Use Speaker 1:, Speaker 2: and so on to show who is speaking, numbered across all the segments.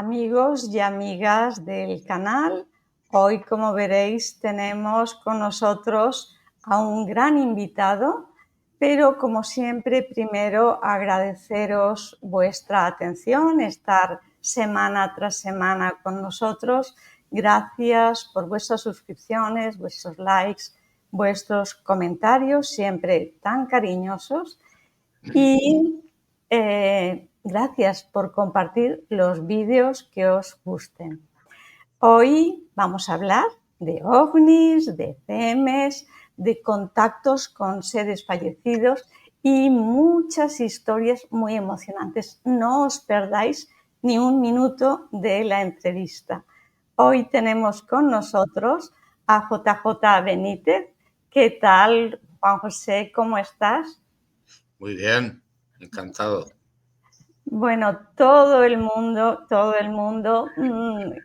Speaker 1: Amigos y amigas del canal, hoy, como veréis, tenemos con nosotros a un gran invitado, pero como siempre, primero agradeceros vuestra atención, estar semana tras semana con nosotros. Gracias por vuestras suscripciones, vuestros likes, vuestros comentarios, siempre tan cariñosos. Y gracias por compartir los vídeos que os gusten. Hoy vamos a hablar de ovnis, de CEMES, de contactos con seres fallecidos y muchas historias muy emocionantes. No os perdáis ni un minuto de la entrevista. Hoy tenemos con nosotros a JJ Benítez. ¿Qué tal, Juan José? ¿Cómo estás?
Speaker 2: Muy bien, encantado.
Speaker 1: Bueno, todo el mundo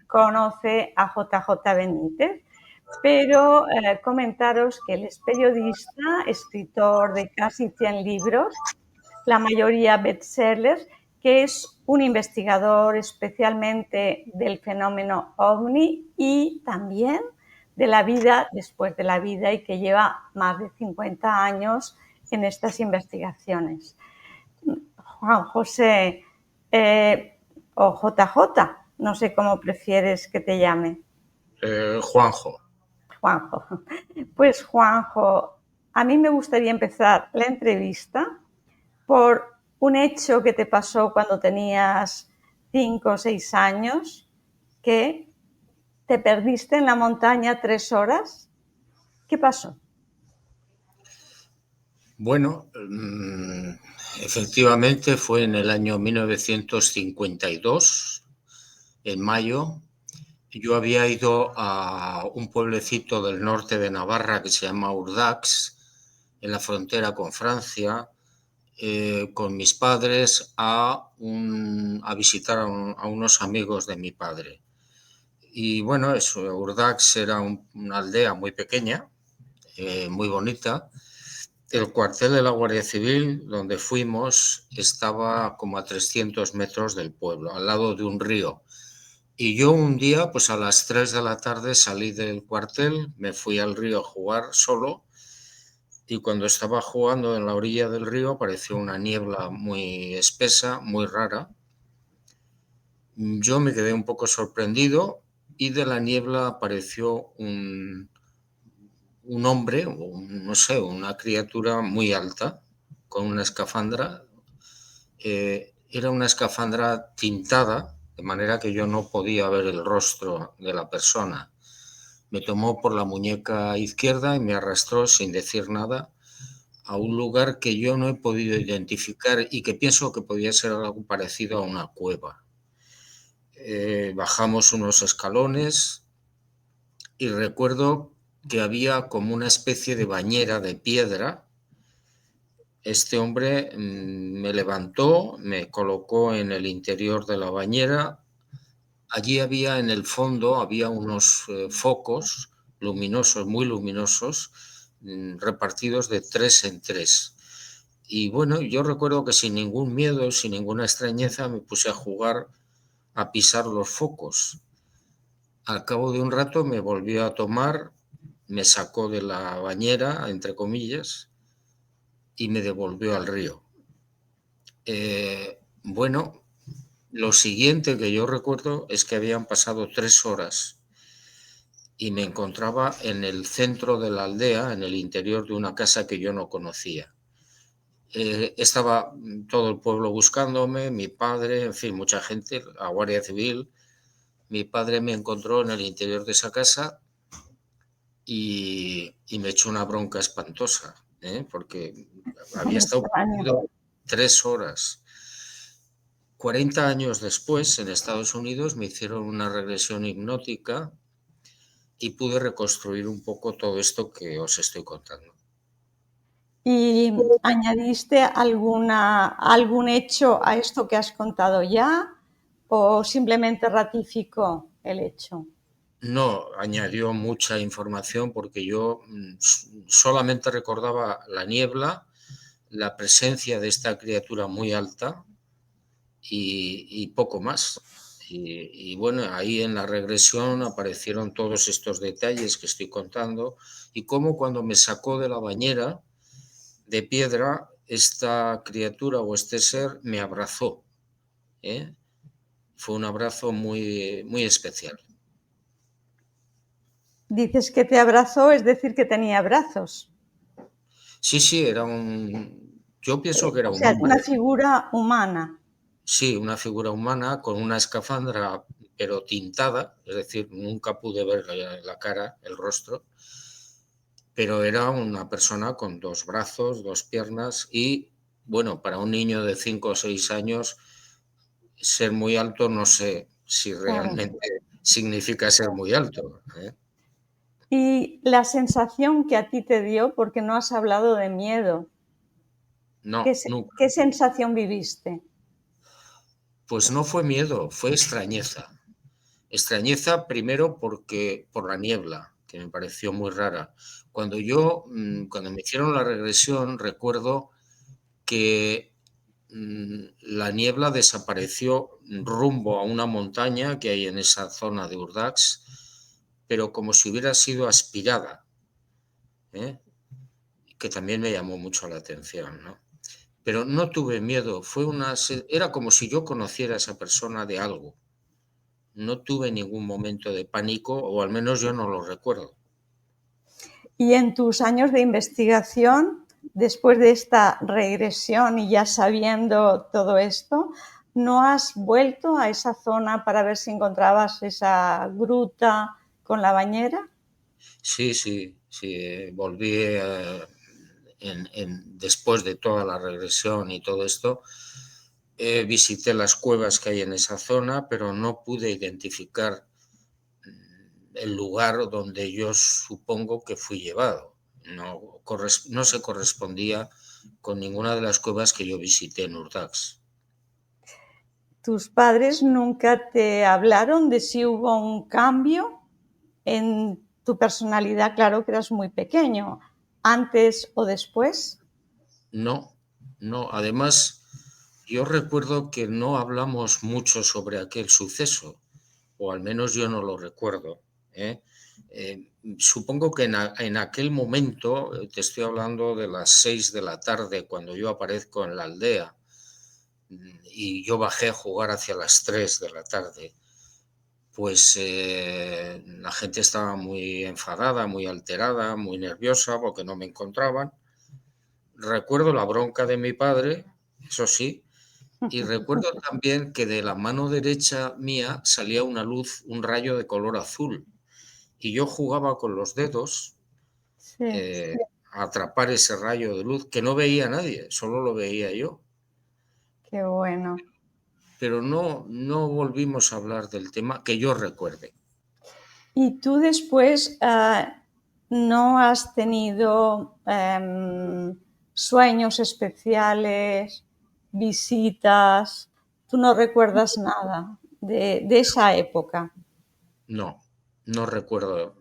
Speaker 1: conoce a JJ Benítez, pero comentaros que él es periodista, escritor de casi 100 libros, la mayoría bestsellers, que es un investigador especialmente del fenómeno OVNI y también de la vida después de la vida, y que lleva más de 50 años en estas investigaciones. Juan José o JJ, no sé cómo prefieres que te llame.
Speaker 2: Juanjo.
Speaker 1: Juanjo. Pues Juanjo, a mí me gustaría empezar la entrevista por un hecho que te pasó cuando tenías 5 o 6 años, que te perdiste en la montaña 3 horas. ¿Qué pasó?
Speaker 2: Bueno, efectivamente fue en el año 1952, en mayo. Yo había ido a un pueblecito del norte de Navarra que se llama Urdax, en la frontera con Francia, con mis padres a visitar a unos amigos de mi padre. Y bueno, Urdax era una aldea muy pequeña, muy bonita. El cuartel de la Guardia Civil, donde fuimos, estaba como a 300 metros del pueblo, al lado de un río. Y yo un día, pues a las 3 de la tarde salí del cuartel, me fui al río a jugar solo, y cuando estaba jugando en la orilla del río apareció una niebla muy espesa, muy rara. Yo me quedé un poco sorprendido y de la niebla apareció un hombre, o no sé, una criatura muy alta, con una escafandra. Era una escafandra tintada, de manera que yo no podía ver el rostro de la persona. Me tomó por la muñeca izquierda y me arrastró sin decir nada a un lugar que yo no he podido identificar y que pienso que podía ser algo parecido a una cueva. Bajamos unos escalones y recuerdo que había como una especie de bañera de piedra. Este hombre me levantó, me colocó en el interior de la bañera. Allí había en el fondo, había unos focos luminosos, muy luminosos, repartidos de 3 en 3. Y bueno, yo recuerdo que sin ningún miedo, sin ninguna extrañeza, me puse a jugar, a pisar los focos. Al cabo de un rato me volvió a tomar, me sacó de la bañera, entre comillas, y me devolvió al río. Bueno, lo siguiente que yo recuerdo es que habían pasado 3 horas y me encontraba en el centro de la aldea, en el interior de una casa que yo no conocía. Estaba todo el pueblo buscándome, mi padre, en fin, mucha gente, la Guardia Civil. Mi padre me encontró en el interior de esa casa y me echó una bronca espantosa, porque había estado perdido 3 horas. 40 años después, en Estados Unidos, me hicieron una regresión hipnótica y pude reconstruir un poco todo esto que os estoy contando.
Speaker 1: ¿Y añadiste algún hecho a esto que has contado ya o simplemente ratificó el hecho?
Speaker 2: No, añadió mucha información porque yo solamente recordaba la niebla, la presencia de esta criatura muy alta y poco más. Y bueno, ahí en la regresión aparecieron todos estos detalles que estoy contando y cómo cuando me sacó de la bañera de piedra, esta criatura o este ser me abrazó, ¿eh? Fue un abrazo muy, muy especial.
Speaker 1: Dices que te abrazó, es decir, que tenía brazos.
Speaker 2: Sí, sí, era un... Yo pienso que era
Speaker 1: O
Speaker 2: un
Speaker 1: sea, una
Speaker 2: hombre.
Speaker 1: figura humana.
Speaker 2: Sí, una figura humana con una escafandra, pero tintada, es decir, nunca pude ver la cara, el rostro, pero era una persona con dos brazos, dos piernas y, bueno, para un niño de 5 o 6 años, ser muy alto no sé si
Speaker 1: Claro.
Speaker 2: realmente significa ser muy alto, ¿eh?
Speaker 1: Y la sensación que a ti te dio, porque no has hablado de miedo,
Speaker 2: No, nunca.
Speaker 1: qué sensación viviste?
Speaker 2: Pues no fue miedo, fue extrañeza. Extrañeza primero porque por la niebla, que me pareció muy rara. Cuando me hicieron la regresión, recuerdo que la niebla desapareció rumbo a una montaña que hay en esa zona de Urdax, pero como si hubiera sido aspirada, ¿eh? Que también me llamó mucho la atención, ¿no? Pero no tuve miedo, era como si yo conociera a esa persona de algo. No tuve ningún momento de pánico, o al menos yo no lo recuerdo.
Speaker 1: Y en tus años de investigación, después de esta regresión y ya sabiendo todo esto, ¿no has vuelto a esa zona para ver si encontrabas esa gruta con la bañera?
Speaker 2: Sí, sí, sí, volví después de toda la regresión y todo esto. Visité las cuevas que hay en esa zona, pero no pude identificar el lugar donde yo supongo que fui llevado. No se correspondía con ninguna de las cuevas que yo visité en Urdax.
Speaker 1: ¿Tus padres nunca te hablaron de si hubo un cambio en tu personalidad? Claro que eras muy pequeño, antes o después.
Speaker 2: No, no. Además, yo recuerdo que no hablamos mucho sobre aquel suceso, o al menos yo no lo recuerdo, ¿eh? Supongo que en aquel momento, te estoy hablando de las 6 de la tarde, cuando yo aparezco en la aldea, y yo bajé a jugar hacia las 3 de la tarde, pues la gente estaba muy enfadada, muy alterada, muy nerviosa porque no me encontraban. Recuerdo la bronca de mi padre, eso sí, y recuerdo también que de la mano derecha mía salía una luz, un rayo de color azul, y yo jugaba con los dedos
Speaker 1: Sí,
Speaker 2: eh, a atrapar ese rayo de luz que no veía nadie, solo lo veía yo.
Speaker 1: qué bueno.
Speaker 2: Pero no volvimos a hablar del tema que yo recuerde.
Speaker 1: ¿Y tú después no has tenido sueños especiales, visitas? ¿Tú no recuerdas nada de esa época?
Speaker 2: No, no recuerdo.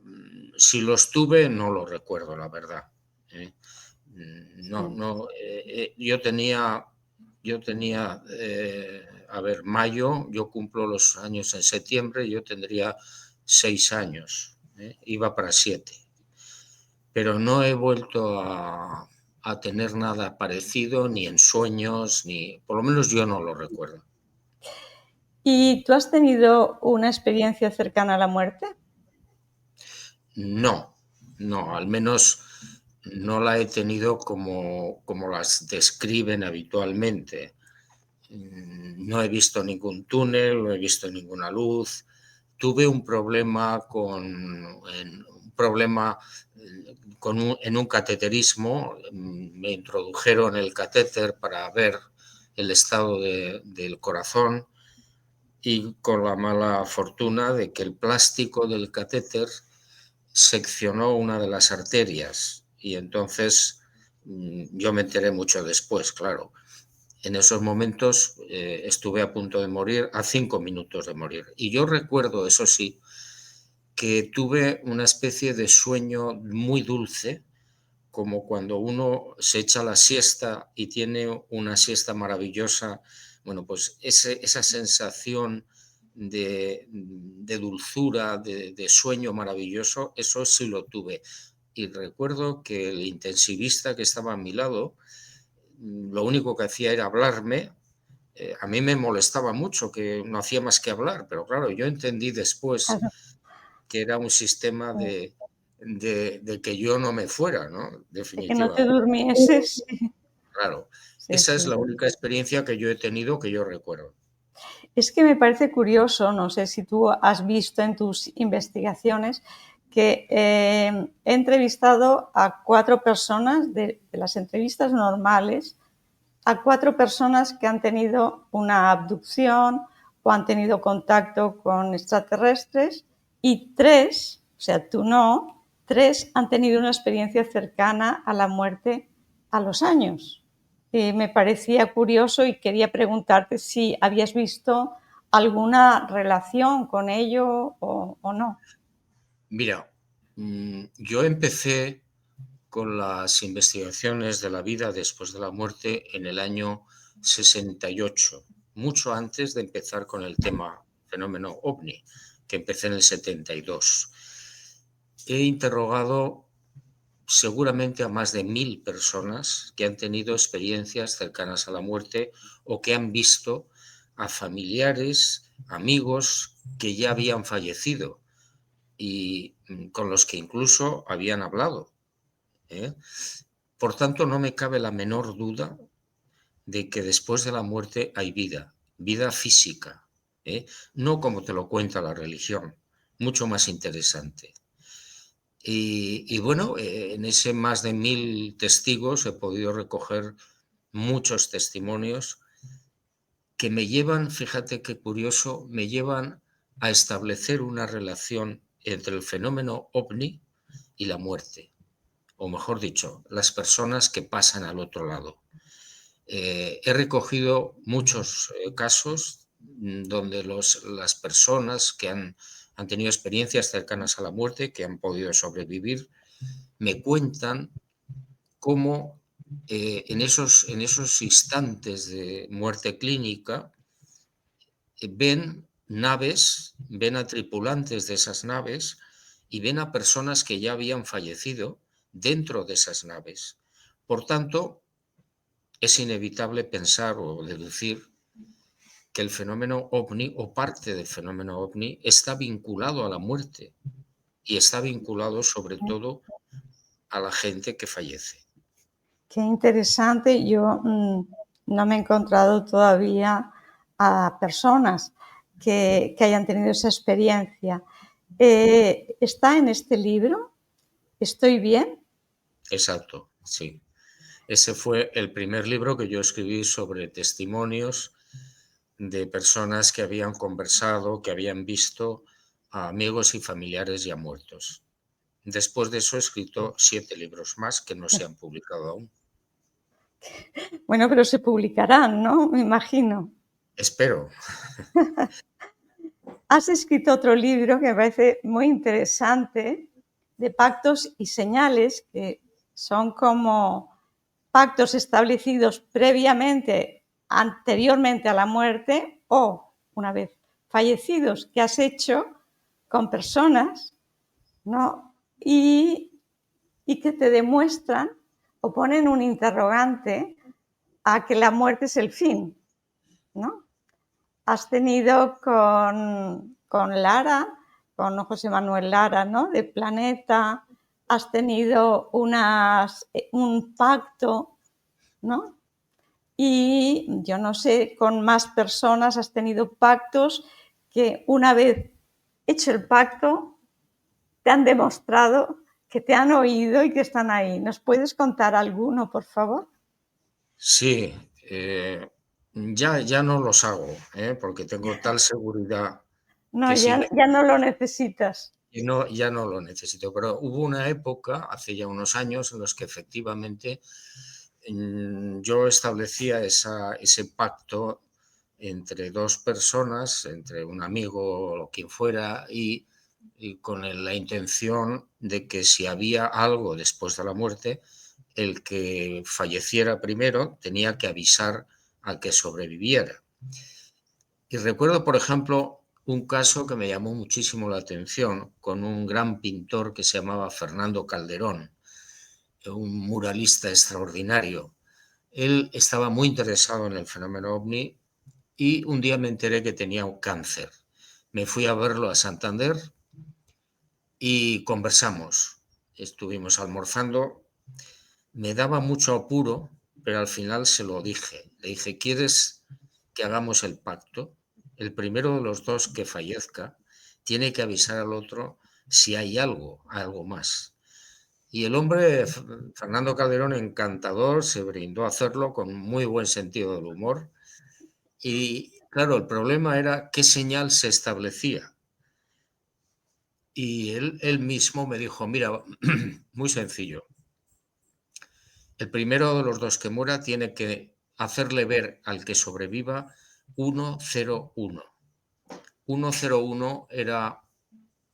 Speaker 2: Si los tuve, no lo recuerdo, la verdad, ¿eh? No,
Speaker 1: Sí.
Speaker 2: no. A ver, mayo, yo cumplo los años en septiembre, yo tendría 6 años, ¿eh? Iba para 7, pero no he vuelto a tener nada parecido, ni en sueños, ni, por lo menos yo no lo recuerdo.
Speaker 1: ¿Y tú has tenido una experiencia cercana a la muerte?
Speaker 2: No, no, al menos no la he tenido como las describen habitualmente. No he visto ningún túnel, no he visto ninguna luz. Tuve un problema en un cateterismo. Me introdujeron el catéter para ver el estado del corazón y con la mala fortuna de que el plástico del catéter seccionó una de las arterias y entonces yo me enteré mucho después, claro. En esos momentos estuve a punto de morir, a 5 minutos de morir. Y yo recuerdo, eso sí, que tuve una especie de sueño muy dulce, como cuando uno se echa la siesta y tiene una siesta maravillosa. Bueno, pues esa sensación de dulzura, de sueño maravilloso, eso sí lo tuve. Y recuerdo que el intensivista que estaba a mi lado, lo único que hacía era hablarme. A mí me molestaba mucho que no hacía más que hablar, pero claro, yo entendí después
Speaker 1: Claro,
Speaker 2: que era un sistema de que yo no me fuera, ¿no?
Speaker 1: de que no te
Speaker 2: Definitivamente.
Speaker 1: durmieses.
Speaker 2: Claro,
Speaker 1: Sí,
Speaker 2: esa es
Speaker 1: sí.
Speaker 2: la única experiencia que yo he tenido que yo recuerdo.
Speaker 1: Es que me parece curioso, no sé si tú has visto en tus investigaciones, que he entrevistado a 4 personas de las entrevistas normales, a 4 personas que han tenido una abducción o han tenido contacto con extraterrestres y 3, o sea, tú no, 3 han tenido una experiencia cercana a la muerte a los años. Me parecía curioso y quería preguntarte si habías visto alguna relación con ello o no.
Speaker 2: Mira, yo empecé con las investigaciones de la vida después de la muerte en el año 68, mucho antes de empezar con el tema fenómeno ovni, que empecé en el 72. He interrogado seguramente a más de 1000 personas que han tenido experiencias cercanas a la muerte o que han visto a familiares, amigos que ya habían fallecido y con los que incluso habían hablado, ¿eh? Por tanto, no me cabe la menor duda de que después de la muerte hay vida, vida física, ¿eh? No como te lo cuenta la religión, mucho más interesante. Y bueno, en ese más de 1000 testigos he podido recoger muchos testimonios que me llevan, fíjate qué curioso, me llevan a establecer una relación entre el fenómeno ovni y la muerte, o mejor dicho, las personas que pasan al otro lado. He recogido muchos casos donde las personas que han tenido experiencias cercanas a la muerte, que han podido sobrevivir, me cuentan cómo en esos instantes de muerte clínica ven naves, ven a tripulantes de esas naves y ven a personas que ya habían fallecido dentro de esas naves. Por tanto, es inevitable pensar o deducir que el fenómeno ovni o parte del fenómeno ovni está vinculado a la muerte y está vinculado sobre todo a la gente que fallece.
Speaker 1: Qué interesante. Yo no me he encontrado todavía a personas que hayan tenido esa experiencia. ¿Está en este libro? ¿Estoy bien?
Speaker 2: Exacto, sí. Ese fue el primer libro que yo escribí sobre testimonios de personas que habían conversado, que habían visto a amigos y familiares ya muertos. Después de eso he escrito 7 libros más que no se han publicado aún.
Speaker 1: Bueno, pero se publicarán, ¿no? Me imagino.
Speaker 2: Espero.
Speaker 1: Has escrito otro libro que me parece muy interesante, de pactos y señales, que son como pactos establecidos previamente, anteriormente a la muerte o una vez fallecidos, que has hecho con personas, ¿no? Y que te demuestran o ponen un interrogante a que la muerte es el fin, ¿no? Has tenido con Lara, con José Manuel Lara, ¿no? De Planeta, has tenido un pacto, ¿no? Y yo no sé, con más personas has tenido pactos que una vez hecho el pacto te han demostrado que te han oído y que están ahí. ¿Nos puedes contar alguno, por favor?
Speaker 2: Sí, ya no los hago, porque tengo tal seguridad
Speaker 1: No,
Speaker 2: que si me
Speaker 1: ya no lo necesitas.
Speaker 2: y no, ya no lo necesito. Pero hubo una época, hace ya unos años, en los que efectivamente yo establecía ese pacto entre dos personas, entre un amigo o quien fuera, y con la intención de que si había algo después de la muerte, el que falleciera primero tenía que avisar al que sobreviviera. Y recuerdo, por ejemplo, un caso que me llamó muchísimo la atención con un gran pintor que se llamaba Fernando Calderón, un muralista extraordinario. Él estaba muy interesado en el fenómeno ovni y un día me enteré que tenía un cáncer. Me fui a verlo a Santander y conversamos. Estuvimos almorzando. Me daba mucho apuro, pero al final se lo dije. Le dije, ¿quieres que hagamos el pacto? El primero de los dos que fallezca tiene que avisar al otro si hay algo más. Y el hombre, Fernando Calderón, encantador, se brindó a hacerlo con muy buen sentido del humor. Y claro, el problema era qué señal se establecía. Y él mismo me dijo, mira, muy sencillo, el primero de los dos que muera tiene que hacerle ver al que sobreviva 101. 101 era,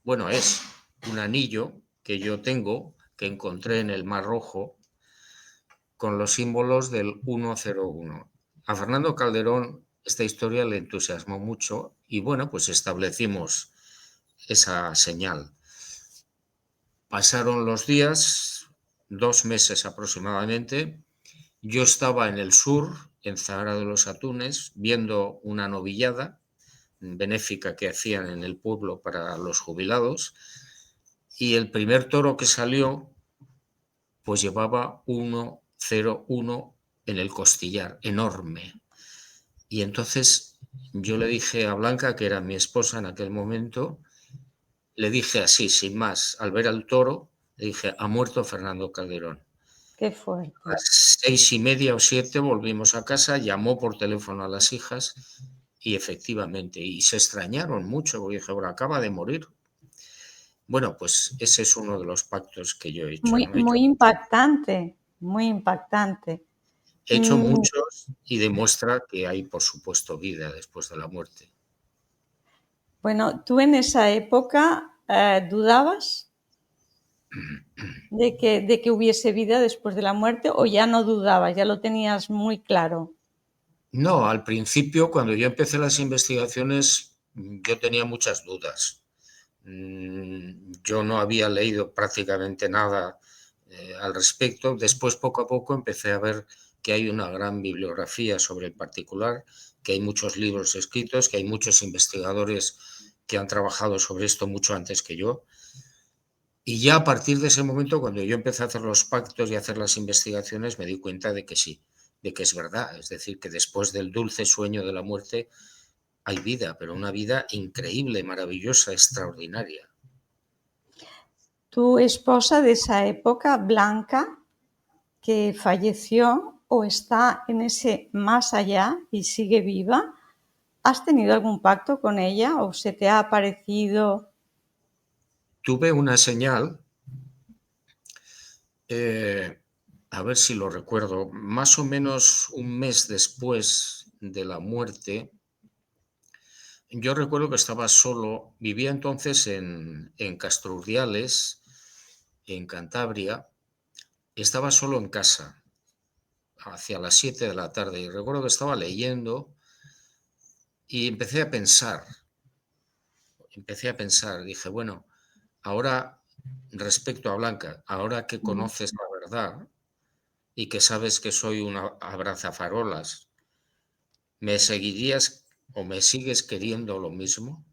Speaker 2: bueno, es un anillo que yo tengo, que encontré en el Mar Rojo, con los símbolos del 101. A Fernando Calderón esta historia le entusiasmó mucho y bueno, pues establecimos esa señal. Pasaron los días, 2 meses aproximadamente. Yo estaba en el sur, en Zahara de los Atunes, viendo una novillada benéfica que hacían en el pueblo para los jubilados, y el primer toro que salió pues llevaba 101 en el costillar, enorme. Y entonces yo le dije a Blanca, que era mi esposa en aquel momento, le dije así, sin más, al ver al toro, le dije, ha muerto Fernando Calderón.
Speaker 1: Qué
Speaker 2: A
Speaker 1: fuerte.
Speaker 2: las 6:30 o 7 volvimos a casa, llamó por teléfono a las hijas y efectivamente, y se extrañaron mucho, porque dije, bueno, acaba de morir. Bueno, pues ese es uno de los pactos que yo he hecho,
Speaker 1: Muy,
Speaker 2: ¿no?
Speaker 1: muy impactante, muy impactante.
Speaker 2: He hecho
Speaker 1: Mm,
Speaker 2: muchos y demuestra que hay, por supuesto, vida después de la muerte.
Speaker 1: bueno, tú en esa época dudabas de que hubiese vida después de la muerte o ya no dudabas, ya lo tenías muy claro.
Speaker 2: No, al principio, cuando yo empecé las investigaciones, yo tenía muchas dudas. Yo no había leído prácticamente nada al respecto. Después, poco a poco, empecé a ver que hay una gran bibliografía sobre el particular, que hay muchos libros escritos, que hay muchos investigadores que han trabajado sobre esto mucho antes que yo. Y ya a partir de ese momento, cuando yo empecé a hacer los pactos y a hacer las investigaciones, me di cuenta de que sí, de que es verdad. Es decir, que después del dulce sueño de la muerte hay vida, pero una vida increíble, maravillosa, extraordinaria.
Speaker 1: Tu esposa de esa época, Blanca, que falleció o está en ese más allá y sigue viva, ¿has tenido algún pacto con ella o se te ha aparecido?
Speaker 2: Tuve una señal, eh, a ver si lo recuerdo, más o menos un mes después de la muerte. Yo recuerdo que estaba solo, vivía entonces en Castro Urdiales, en Cantabria, estaba solo en casa, hacia las 7 de la tarde, y recuerdo que estaba leyendo y dije, bueno, ahora respecto a Blanca, ahora que conoces la verdad y que sabes que soy una abrazafarolas, ¿me seguirías o me sigues queriendo lo mismo?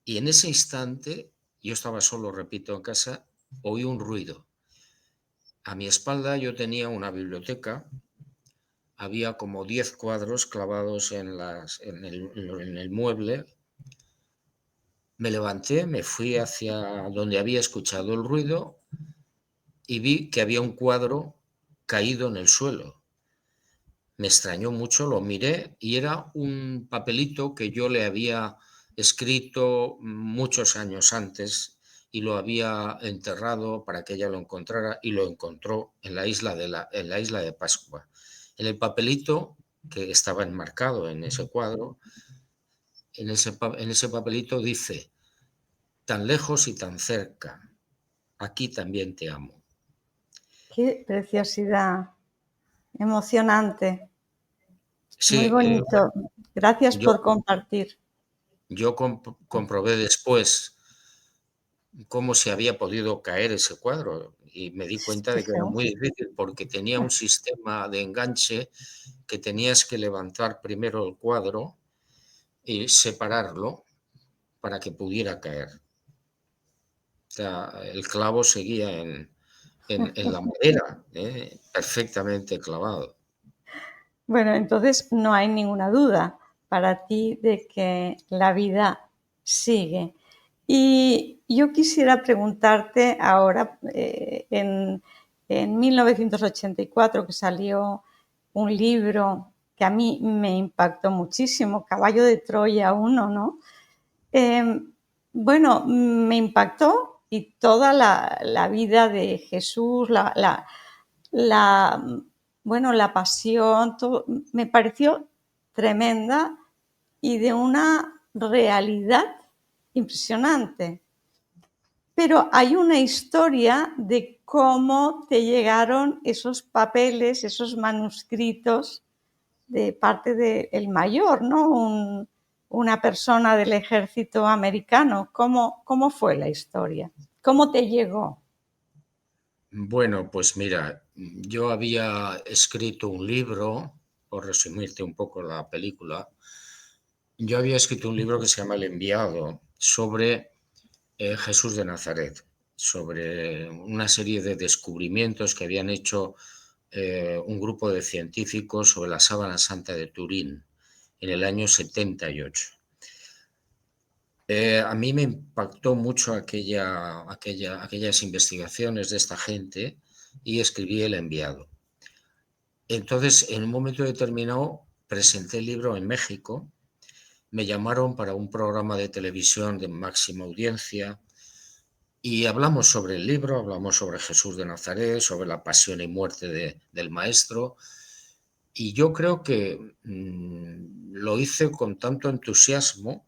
Speaker 2: Y en ese instante, yo estaba solo, repito, en casa, oí un ruido. A mi espalda yo tenía una biblioteca, había como 10 cuadros clavados en el mueble. Me levanté, me fui hacia donde había escuchado el ruido y vi que había un cuadro caído en el suelo. Me extrañó mucho, lo miré y era un papelito que yo le había escrito muchos años antes y lo había enterrado para que ella lo encontrara, y lo encontró en la isla de Pascua. En el papelito, que estaba enmarcado en ese cuadro, en ese papelito dice: tan lejos y tan cerca, aquí también te amo.
Speaker 1: Qué preciosidad, emocionante, muy
Speaker 2: Sí,
Speaker 1: bonito. Gracias
Speaker 2: yo
Speaker 1: por compartir.
Speaker 2: Yo comprobé después cómo se había podido caer ese cuadro y me di cuenta de que era
Speaker 1: Fijaos.
Speaker 2: muy difícil porque tenía un sistema de enganche que tenías que levantar primero el cuadro y separarlo para que pudiera caer. O sea, el clavo seguía en la madera, perfectamente clavado.
Speaker 1: Bueno, entonces no hay ninguna duda para ti de que la vida sigue. Y yo quisiera preguntarte ahora, en 1984 que salió un libro que a mí me impactó muchísimo, Caballo de Troya 1, ¿no? Bueno, me impactó y toda la vida de Jesús, la, bueno, la pasión, todo, me pareció tremenda y de una realidad impresionante. Pero hay una historia de cómo te llegaron esos papeles, esos manuscritos de parte del mayor, ¿no? Una persona del ejército americano. ¿Cómo fue la historia? ¿Cómo te llegó?
Speaker 2: Bueno, pues mira, yo había escrito un libro, por resumirte un poco la película, yo había escrito un libro que se llama El enviado sobre Jesús de Nazaret, sobre una serie de descubrimientos que habían hecho un grupo de científicos sobre la sábana santa de Turín en el año 78. A mí me impactó mucho aquellas investigaciones de esta gente y escribí El enviado. Entonces, en un momento determinado, presenté el libro en México, me llamaron para un programa de televisión de máxima audiencia y hablamos sobre el libro, hablamos sobre Jesús de Nazaret, sobre la pasión y muerte del maestro. Y yo creo que lo hice con tanto entusiasmo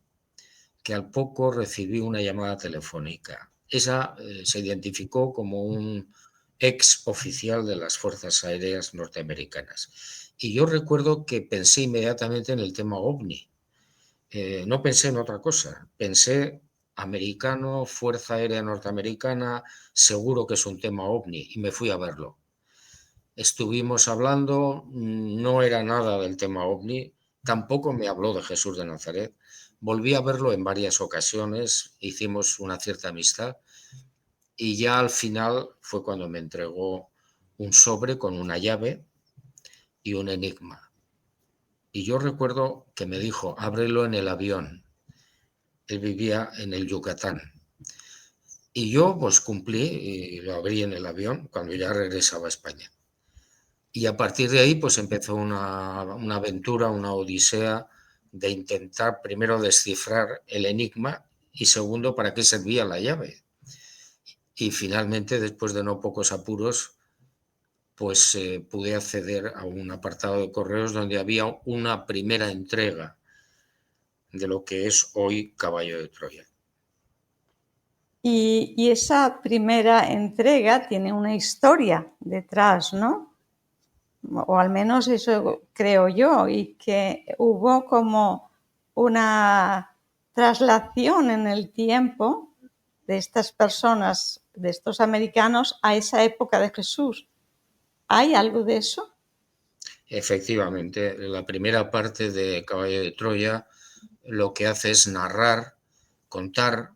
Speaker 2: que al poco recibí una llamada telefónica. Esa se identificó como un ex oficial de las Fuerzas Aéreas norteamericanas. Y yo recuerdo que pensé inmediatamente en el tema OVNI. No pensé en otra cosa. Pensé americano, Fuerza Aérea Norteamericana, seguro que es un tema OVNI. Y me fui a verlo. Estuvimos hablando, no era nada del tema OVNI, tampoco me habló de Jesús de Nazaret. Volví a verlo en varias ocasiones, hicimos una cierta amistad y ya al final fue cuando me entregó un sobre con una llave y un enigma. Y yo recuerdo que me dijo, ábrelo en el avión. Él vivía en el Yucatán. Y yo pues cumplí y lo abrí en el avión cuando ya regresaba a España. Y a partir de ahí, pues empezó una aventura, una odisea de intentar primero descifrar el enigma y segundo, para qué servía la llave. Y finalmente, después de no pocos apuros, pues pude acceder a un apartado de correos donde había una primera entrega de lo que es hoy Caballo de Troya.
Speaker 1: Y esa primera entrega tiene una historia detrás, ¿no? O al menos eso creo yo, y que hubo como una traslación en el tiempo de estas personas, de estos americanos, a esa época de Jesús. ¿Hay algo de eso?
Speaker 2: Efectivamente, la primera parte de Caballo de Troya lo que hace es narrar, contar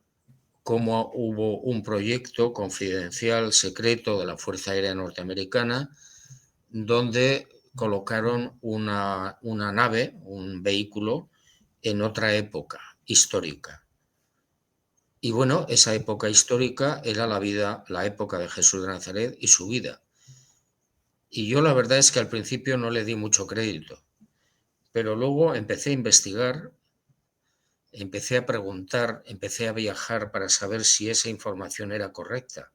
Speaker 2: cómo hubo un proyecto confidencial secreto de la Fuerza Aérea Norteamericana donde colocaron una nave, un vehículo, en otra época histórica. Y bueno, esa época histórica era la época de Jesús de Nazaret y su vida. Y yo la verdad es que al principio no le di mucho crédito, pero luego empecé a investigar, empecé a preguntar, empecé a viajar para saber si esa información era correcta.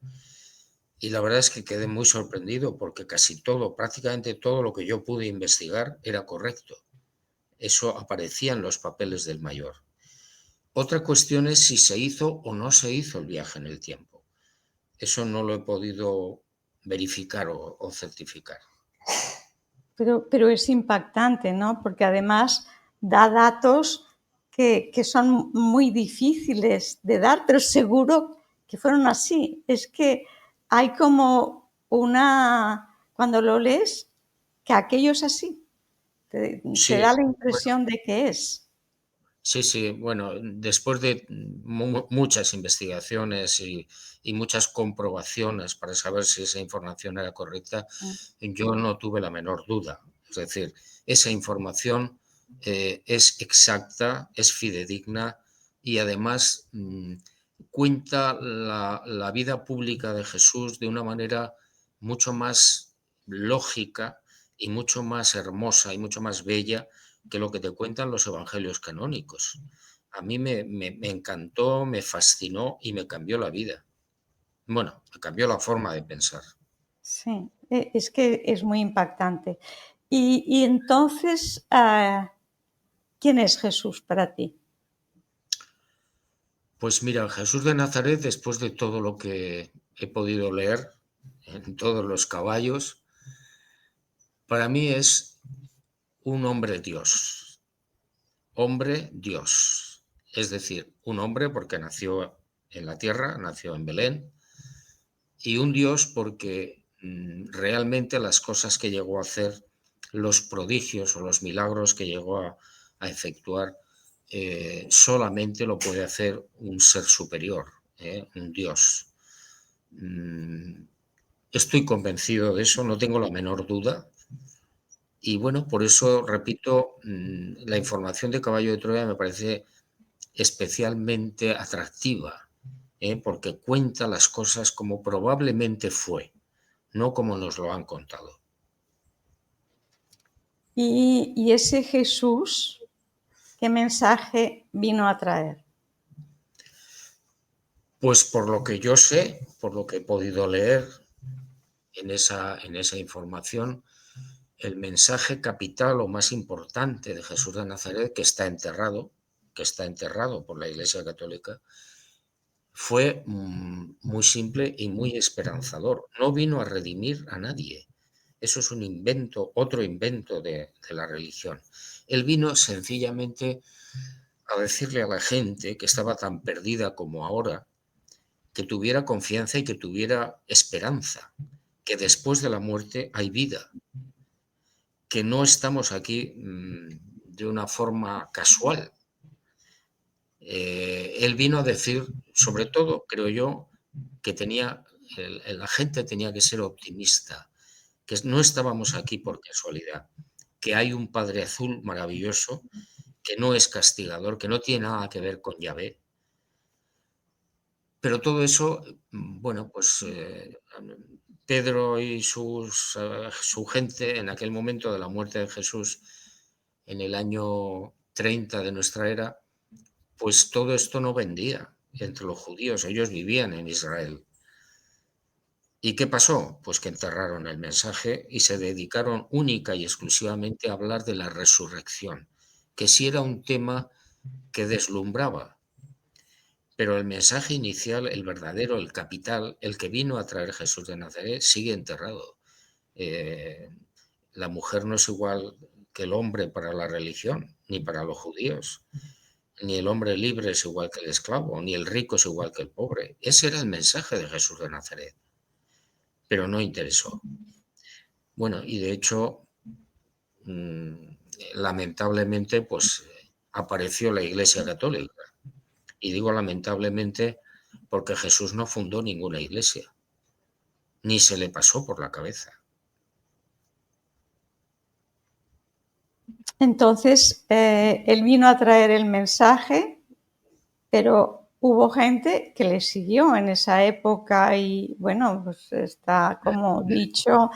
Speaker 2: Y la verdad es que quedé muy sorprendido porque casi todo, prácticamente todo lo que yo pude investigar era correcto. Eso aparecía en los papeles del mayor. Otra cuestión es si se hizo o no se hizo el viaje en el tiempo. Eso no lo he podido verificar o certificar.
Speaker 1: Pero es impactante, ¿no? Porque además da datos que son muy difíciles de dar, pero seguro que fueron así. Es que hay como cuando lo lees, que aquello es así. Te
Speaker 2: Sí,
Speaker 1: da la
Speaker 2: bueno,
Speaker 1: impresión de que es.
Speaker 2: sí, sí, bueno, después de muchas investigaciones y muchas comprobaciones para saber si esa información era correcta, yo no tuve la menor duda. Es decir, esa información es exacta, es fidedigna y además cuenta la vida pública de Jesús de una manera mucho más lógica y mucho más hermosa y mucho más bella que lo que te cuentan los evangelios canónicos. A mí me encantó, me fascinó y me cambió la vida. Bueno, me cambió la forma de pensar.
Speaker 1: Sí, es que es muy impactante. Y entonces, ¿quién es Jesús para ti?
Speaker 2: Pues mira, Jesús de Nazaret, después de todo lo que he podido leer en todos los caballos, para mí es un hombre Dios. Hombre Dios. Es decir, un hombre porque nació en la tierra, nació en Belén, y un Dios porque realmente las cosas que llegó a hacer, los prodigios o los milagros que llegó a efectuar, solamente lo puede hacer un ser superior, un Dios. Mm, Estoy convencido de eso, no tengo la menor duda. Y bueno, por eso, repito, la información de Caballo de Troya me parece especialmente atractiva, porque cuenta las cosas como probablemente fue, no como nos lo han contado.
Speaker 1: Y ese Jesús, ¿qué mensaje vino a traer?
Speaker 2: Pues por lo que yo sé, por lo que he podido leer en esa información, el mensaje capital o más importante de Jesús de Nazaret, que está enterrado por la Iglesia Católica, fue muy simple y muy esperanzador. No vino a redimir a nadie. Eso es un invento, otro invento de la religión. Él vino sencillamente a decirle a la gente que estaba tan perdida como ahora, que tuviera confianza y que tuviera esperanza, que después de la muerte hay vida, que no estamos aquí de una forma casual. Él vino a decir, sobre todo, creo yo, que la gente tenía que ser optimista, que no estábamos aquí por casualidad, que hay un Padre Azul maravilloso, que no es castigador, que no tiene nada que ver con Yahvé. Pero todo eso, bueno, pues Pedro y su gente en aquel momento de la muerte de Jesús en el año 30 de nuestra era, pues todo esto no vendía entre los judíos, ellos vivían en Israel. ¿Y qué pasó? Pues que enterraron el mensaje y se dedicaron única y exclusivamente a hablar de la resurrección, que sí era un tema que deslumbraba, pero el mensaje inicial, el verdadero, el capital, el que vino a traer Jesús de Nazaret, sigue enterrado. Eh, la mujer no es igual que el hombre para la religión, ni para los judíos. Ni el hombre libre es igual que el esclavo, ni el rico es igual que el pobre. Ese era el mensaje de Jesús de Nazaret, pero no interesó. Bueno, y de hecho, mmm, lamentablemente, pues apareció la Iglesia Católica. Y digo lamentablemente porque Jesús no fundó ninguna iglesia, ni se le pasó por la cabeza.
Speaker 1: Entonces, él vino a traer el mensaje, pero hubo gente que le siguió en esa época y bueno, pues está como dicho,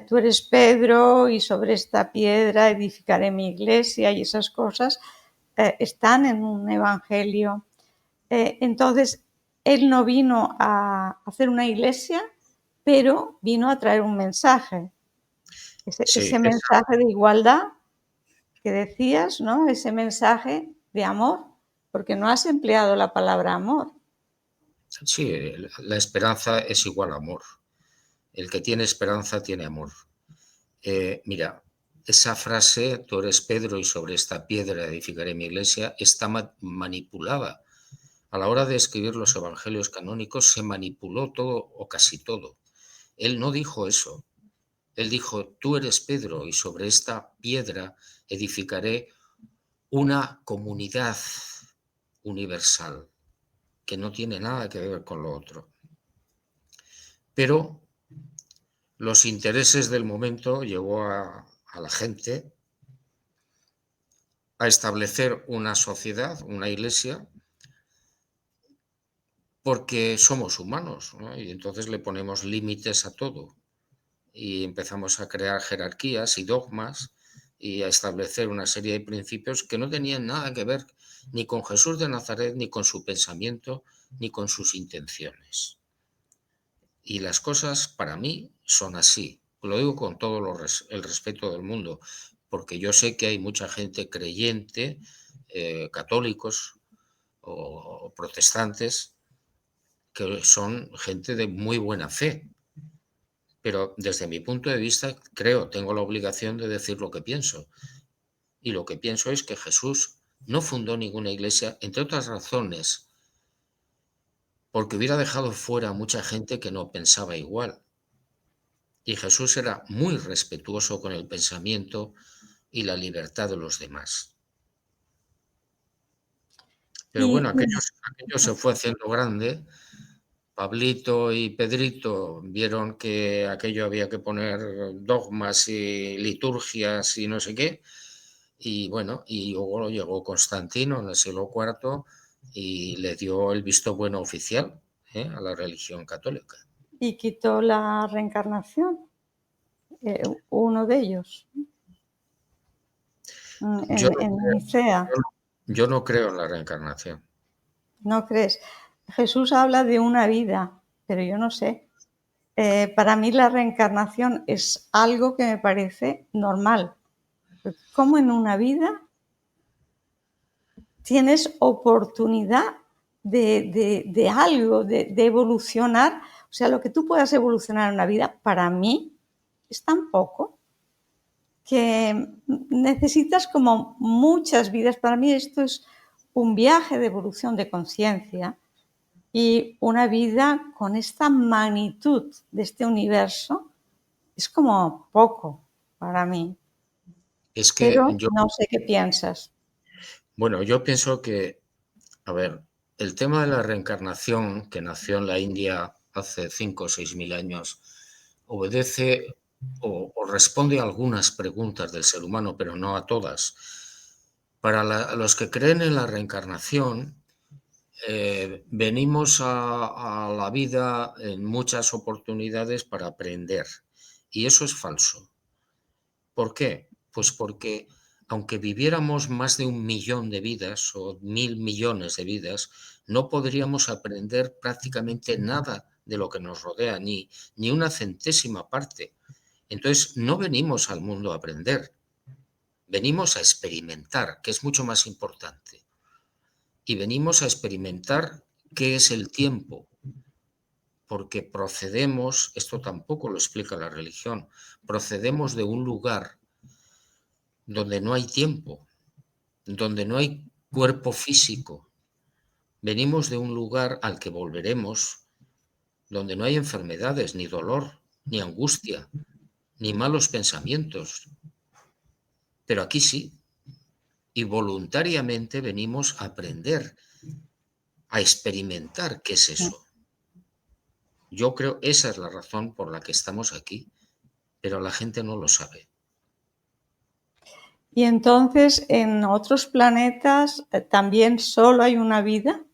Speaker 1: tú eres Pedro y sobre esta piedra edificaré mi iglesia y esas cosas están en un evangelio. Entonces, él no vino a hacer una iglesia, pero vino a traer un mensaje.
Speaker 2: Sí,
Speaker 1: Ese mensaje de igualdad que decías, ¿no? Ese mensaje de amor, porque no has empleado la palabra amor.
Speaker 2: sí, la esperanza es igual a amor. El que tiene esperanza tiene amor. Mira, esa frase, tú eres Pedro y sobre esta piedra edificaré mi iglesia, está manipulada. A la hora de escribir los evangelios canónicos se manipuló todo o casi todo. Él no dijo eso. Él dijo, tú eres Pedro y sobre esta piedra edificaré una comunidad universal que no tiene nada que ver con lo otro. Pero los intereses del momento llevó a la gente a establecer una sociedad, una iglesia, porque somos humanos, ¿no? Y entonces le ponemos límites a todo y empezamos a crear jerarquías y dogmas y a establecer una serie de principios que no tenían nada que ver ni con Jesús de Nazaret, ni con su pensamiento, ni con sus intenciones. Y las cosas para mí son así. Lo digo con todo el respeto del mundo, porque yo sé que hay mucha gente creyente, católicos o protestantes, que son gente de muy buena fe. Pero desde mi punto de vista, tengo la obligación de decir lo que pienso. Y lo que pienso es que Jesús no fundó ninguna iglesia, entre otras razones, porque hubiera dejado fuera a mucha gente que no pensaba igual. Y Jesús era muy respetuoso con el pensamiento y la libertad de los demás. Pero
Speaker 1: Y
Speaker 2: bueno, aquello se fue haciendo grande. Pablito y Pedrito vieron que aquello había que poner dogmas y liturgias y no sé qué. Y bueno, y luego llegó Constantino en el siglo IV y le dio el visto bueno oficial, a la religión católica.
Speaker 1: y quitó la reencarnación, uno de ellos,
Speaker 2: Yo no
Speaker 1: en
Speaker 2: creo,
Speaker 1: Nicea.
Speaker 2: yo no creo en la reencarnación.
Speaker 1: ¿No crees? Jesús habla de una vida, pero yo no sé. Para mí la reencarnación es algo que me parece normal. ¿Cómo en una vida tienes oportunidad de algo, de evolucionar? O sea, lo que tú puedas evolucionar en una vida, para mí, es tan poco que necesitas como muchas vidas. Para mí esto es un viaje de evolución de conciencia. Y una vida con esta magnitud de este universo es como poco para mí.
Speaker 2: Es que
Speaker 1: Pero no sé qué piensas.
Speaker 2: yo pienso que, a ver, el tema de la reencarnación que nació en la India hace 5 o 6 mil años obedece o responde a algunas preguntas del ser humano, pero no a todas. Para los que creen en la reencarnación, venimos a la vida en muchas oportunidades para aprender. Y eso es falso. ¿Por qué? Pues porque aunque viviéramos más de 1 millón de vidas o 1.000 millones de vidas, no podríamos aprender prácticamente nada de lo que nos rodea, ni una centésima parte. Entonces, no venimos al mundo a aprender, venimos a experimentar, que es mucho más importante. Y venimos a experimentar qué es el tiempo, porque procedemos, esto tampoco lo explica la religión, procedemos de un lugar donde no hay tiempo, donde no hay cuerpo físico. Venimos de un lugar al que volveremos, donde no hay enfermedades, ni dolor, ni angustia, ni malos pensamientos. Pero aquí sí. Y voluntariamente venimos a aprender, a experimentar qué es eso. Yo creo esa es la razón por la que estamos aquí, pero la gente no lo sabe.
Speaker 1: Y entonces, en otros planetas también solo hay una vida.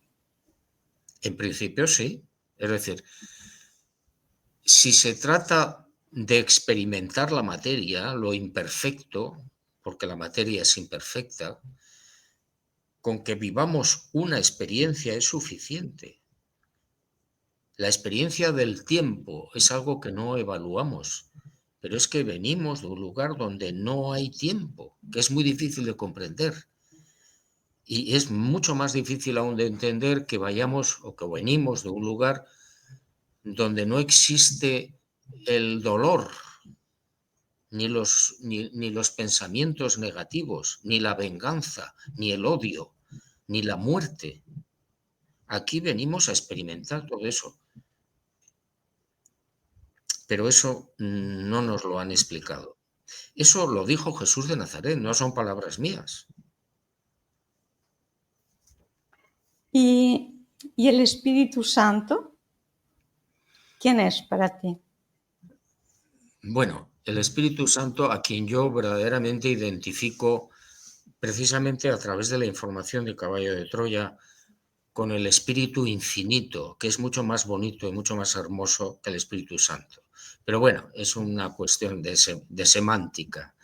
Speaker 2: En principio sí. Es decir, si se trata de experimentar la materia, lo imperfecto, porque la materia es imperfecta, con que vivamos una experiencia es suficiente. La experiencia del tiempo es algo que no evaluamos, pero es que venimos de un lugar donde no hay tiempo, que es muy difícil de comprender. Y es mucho más difícil aún de entender que vayamos o que venimos de un lugar donde no existe el dolor, ni los pensamientos negativos, ni la venganza, ni el odio, ni la muerte. Aquí venimos a experimentar todo eso. Pero eso no nos lo han explicado. Eso lo dijo Jesús de Nazaret, no son palabras mías.
Speaker 1: ¿Y el Espíritu Santo? ¿Quién es para ti?
Speaker 2: Bueno, el Espíritu Santo, a quien yo verdaderamente identifico precisamente a través de la información de Caballo de Troya, con el Espíritu Infinito, que es mucho más bonito y mucho más hermoso que el Espíritu Santo. Pero bueno, es una cuestión de semántica.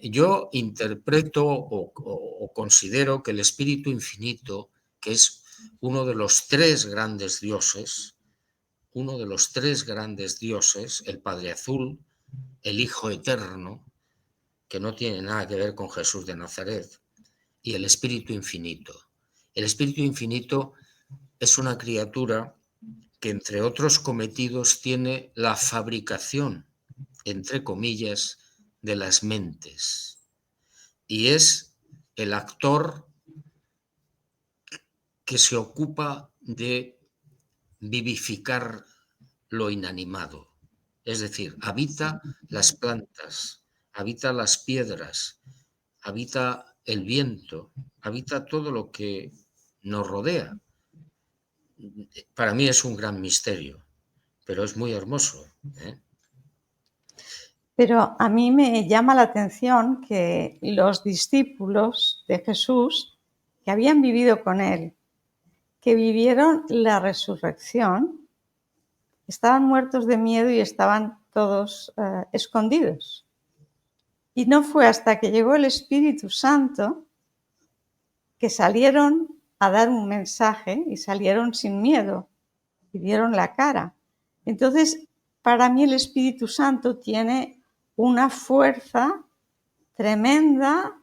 Speaker 2: Yo interpreto o considero que el Espíritu Infinito, que es uno de los tres grandes dioses, el Padre Azul, el Hijo Eterno, que no tiene nada que ver con Jesús de Nazaret, y el Espíritu Infinito. El Espíritu Infinito es una criatura que, entre otros cometidos, tiene la fabricación, entre comillas, de las mentes. Y es el actor que se ocupa de vivificar lo inanimado. Es decir, habita las plantas, habita las piedras, habita el viento, habita todo lo que nos rodea. Para mí es un gran misterio, pero es muy hermoso, ¿eh?
Speaker 1: Pero a mí me llama la atención que los discípulos de Jesús que habían vivido con él, que vivieron la resurrección, estaban muertos de miedo y estaban todos escondidos. Y no fue hasta que llegó el Espíritu Santo que salieron a dar un mensaje y salieron sin miedo y dieron la cara. Entonces, para mí el Espíritu Santo tiene una fuerza tremenda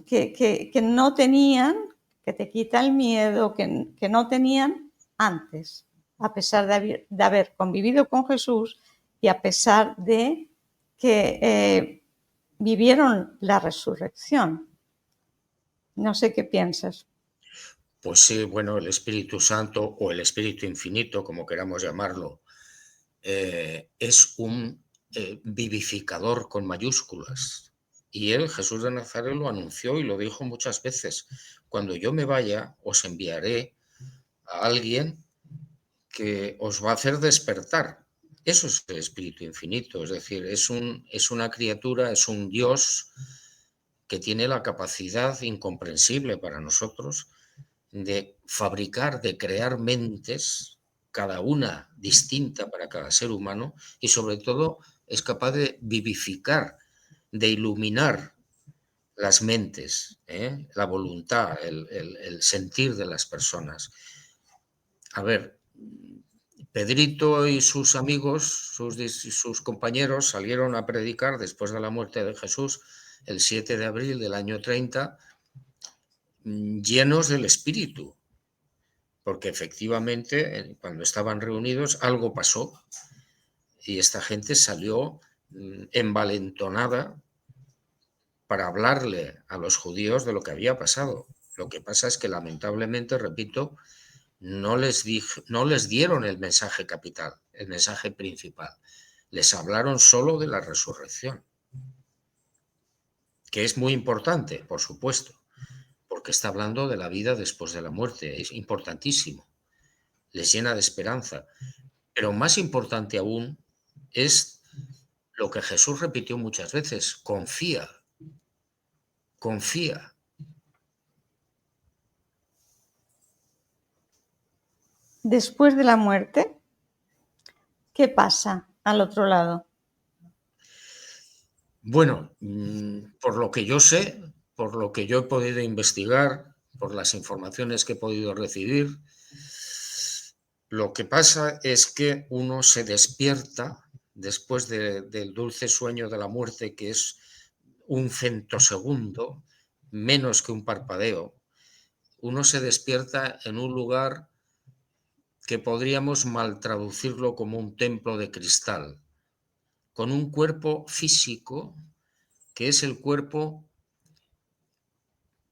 Speaker 1: que no tenían, que te quita el miedo, que no tenían antes, a pesar de haber convivido con Jesús y a pesar de que vivieron la resurrección. No sé qué piensas.
Speaker 2: Pues sí, bueno, el Espíritu Santo o el Espíritu Infinito, como queramos llamarlo, es un vivificador con mayúsculas. Y él, Jesús de Nazaret, lo anunció y lo dijo muchas veces. Cuando yo me vaya, os enviaré a alguien que os va a hacer despertar. Eso es el Espíritu Infinito, es decir, es una criatura, es un Dios que tiene la capacidad incomprensible para nosotros de fabricar, de crear mentes, cada una distinta para cada ser humano, y sobre todo es capaz de vivificar, de iluminar las mentes, la voluntad, el sentir de las personas. A ver, Pedrito y sus amigos, sus compañeros salieron a predicar después de la muerte de Jesús el 7 de abril del año 30, llenos del Espíritu, porque efectivamente cuando estaban reunidos algo pasó y esta gente salió envalentonada para hablarle a los judíos de lo que había pasado. Lo que pasa es que lamentablemente, repito, no les dieron el mensaje capital, el mensaje principal. Les hablaron solo de la resurrección, que es muy importante, por supuesto, porque está hablando de la vida después de la muerte, es importantísimo, les llena de esperanza. Pero más importante aún es lo que Jesús repitió muchas veces: confía, confía.
Speaker 1: Después de la muerte, ¿qué pasa al otro lado?
Speaker 2: Bueno, por lo que yo sé, por lo que yo he podido investigar, por las informaciones que he podido recibir, lo que pasa es que uno se despierta después del dulce sueño de la muerte, que es un centosegundo, menos que un parpadeo. Uno se despierta en un lugar que podríamos mal traducirlo como un templo de cristal, con un cuerpo físico que es el cuerpo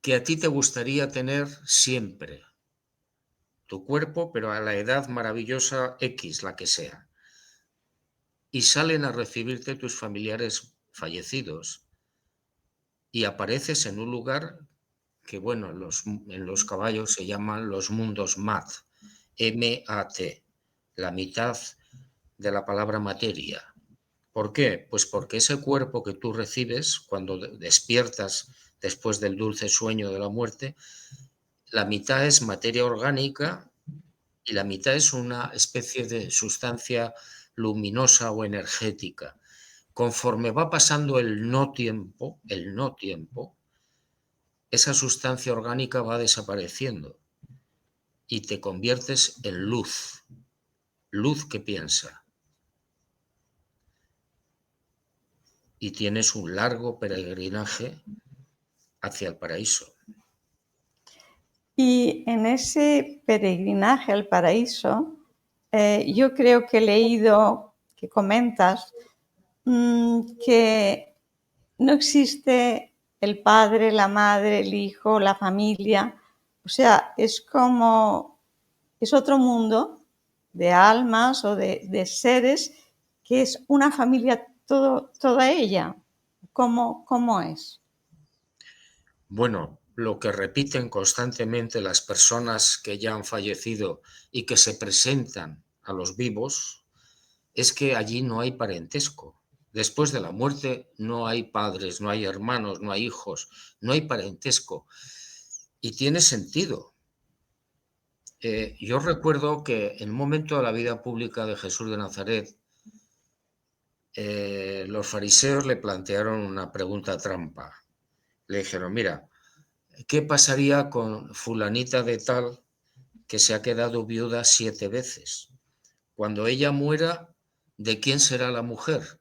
Speaker 2: que a ti te gustaría tener siempre. Tu cuerpo, pero a la edad maravillosa X, la que sea. Y salen a recibirte tus familiares fallecidos y apareces en un lugar que, bueno, en los caballos se llaman los mundos mat, M-A-T, la mitad de la palabra materia. ¿Por qué? Pues porque ese cuerpo que tú recibes cuando despiertas después del dulce sueño de la muerte, la mitad es materia orgánica y la mitad es una especie de sustancia luminosa o energética. Conforme va pasando el no tiempo, esa sustancia orgánica va desapareciendo y te conviertes en luz, luz que piensa. Y tienes un largo peregrinaje hacia el paraíso.
Speaker 1: Y en ese peregrinaje al paraíso, yo creo que he leído que comentas que no existe el padre, la madre, el hijo, la familia. O sea, es otro mundo de almas o de seres que es una familia toda ella. ¿Cómo es?
Speaker 2: Bueno, lo que repiten constantemente las personas que ya han fallecido y que se presentan a los vivos es que allí no hay parentesco. Después de la muerte no hay padres, no hay hermanos, no hay hijos, no hay parentesco. Y tiene sentido. Yo recuerdo que en un momento de la vida pública de Jesús de Nazaret, los fariseos le plantearon una pregunta trampa. Le dijeron, mira, ¿qué pasaría con fulanita de tal que se ha quedado viuda 7 veces? Cuando ella muera, ¿de quién será la mujer?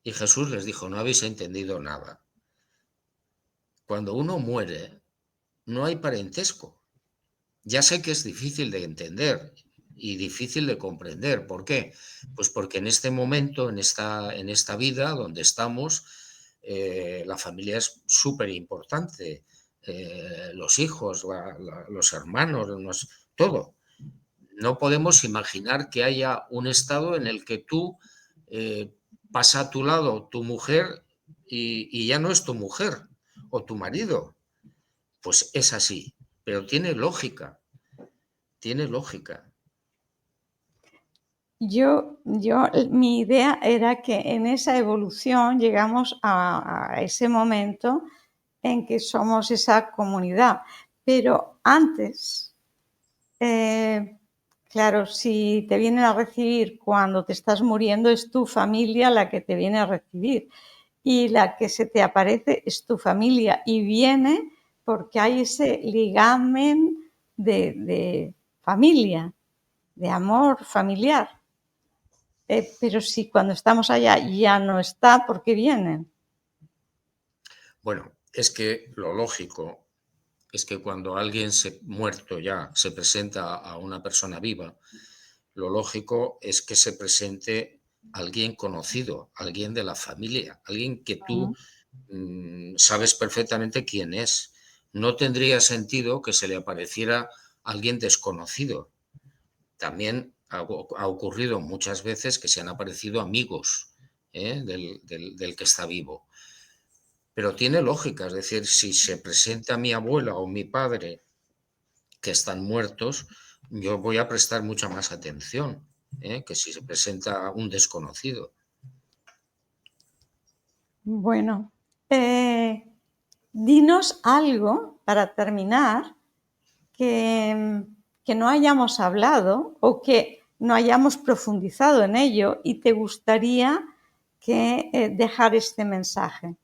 Speaker 2: Y Jesús les dijo, no habéis entendido nada. Cuando uno muere, no hay parentesco. Ya sé que es difícil de entender y difícil de comprender. ¿Por qué? Pues porque en este momento, en esta vida donde estamos, la familia es súper importante. Los hijos, los hermanos, todo. No podemos imaginar que haya un estado en el que tú pasa a tu lado tu mujer y ya no es tu mujer o tu marido. Pues es así, pero tiene lógica, tiene lógica.
Speaker 1: Mi idea era que en esa evolución llegamos a ese momento en que somos esa comunidad. Pero antes, claro, si te vienen a recibir cuando te estás muriendo, es tu familia la que te viene a recibir. Y la que se te aparece es tu familia. Y viene porque hay ese ligamen de familia, de amor familiar. Pero si cuando estamos allá ya no está, ¿por qué vienen?
Speaker 2: Bueno, es que lo lógico es que cuando alguien muerto ya se presenta a una persona viva, lo lógico es que se presente alguien conocido, alguien de la familia, alguien que tú sabes perfectamente quién es. No tendría sentido que se le apareciera alguien desconocido. También ha ocurrido muchas veces que se han aparecido amigos del que está vivo. Pero tiene lógica, es decir, si se presenta mi abuela o mi padre que están muertos, yo voy a prestar mucha más atención que si se presenta un desconocido.
Speaker 1: Bueno, dinos algo para terminar que no hayamos hablado o que no hayamos profundizado en ello y te gustaría dejar este mensaje.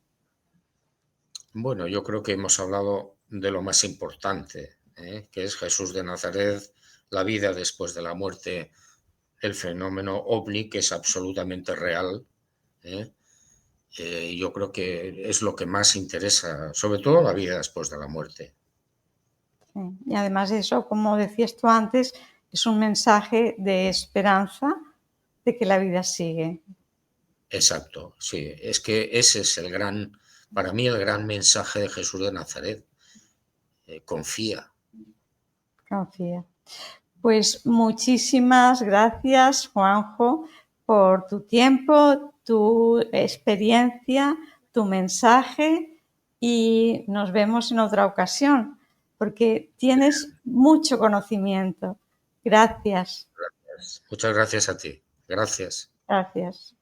Speaker 2: Bueno, yo creo que hemos hablado de lo más importante, que es Jesús de Nazaret, la vida después de la muerte, el fenómeno ovni, que es absolutamente real. Yo creo que es lo que más interesa, sobre todo la vida después de la muerte.
Speaker 1: Sí. Y además eso, como decías tú antes, es un mensaje de esperanza de que la vida sigue.
Speaker 2: Exacto, sí. Es que ese es para mí el gran mensaje de Jesús de Nazaret. Confía.
Speaker 1: Confía. Pues muchísimas gracias, Juanjo, por tu tiempo, tu experiencia, tu mensaje y nos vemos en otra ocasión porque tienes mucho conocimiento. Gracias.
Speaker 2: Muchas gracias a ti. Gracias.
Speaker 1: Gracias.